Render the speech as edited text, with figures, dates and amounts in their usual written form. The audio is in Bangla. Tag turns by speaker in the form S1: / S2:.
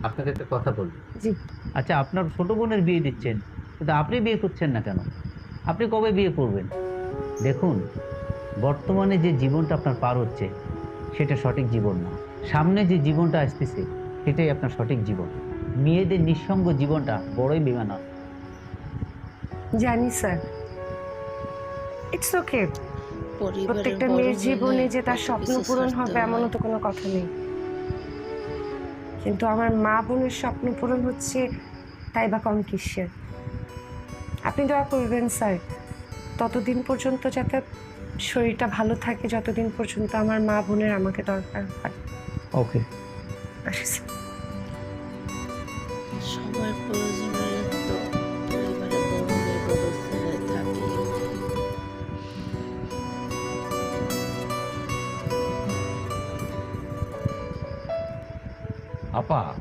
S1: আপনাকে একটা কথা বলবো।
S2: জি।
S3: আচ্ছা, আপনার ছোট বোনের বিয়ে দিচ্ছেন, কিন্তু আপনি বিয়ে করছেন না কেন? আপনি কবে বিয়ে করবেন? দেখুন, বর্তমানে যে জীবনটা আপনার পার হচ্ছে, সেটা সঠিক জীবন না। সামনে যে জীবনটা আসতেছে, সেটাই আপনার সঠিক জীবন। মেয়েদের নিঃসঙ্গ জীবনটা বড়ই বেমানান।
S2: জানি স্যার। It's okay.
S4: পরিবারের
S2: প্রত্যেকটা
S4: বড়
S2: মেয়ের
S4: হলে
S2: জীবনে যে তার
S4: কত
S2: স্বপ্ন
S4: কিছু
S2: পূরণ
S4: ছাড়তে
S2: হবে এমনও
S4: হয়।
S2: তো কোনো কথা নেই। কিন্তু আমার মা বোনের স্বপ্ন পূরণ হচ্ছে, তাই বা কম কিসের? আপনি দোয়া করবেন স্যার, ততদিন পর্যন্ত যাতে শরীরটা ভালো থাকে, যতদিন পর্যন্ত আমার মা বোনের আমাকে দরকার হয়।
S3: ওকে।
S2: আসি স্যার।
S4: সময়ের প্রয়োজনে তো পরিবারে বড় মেয়ে বড় ছেলে থাকে।
S1: আপা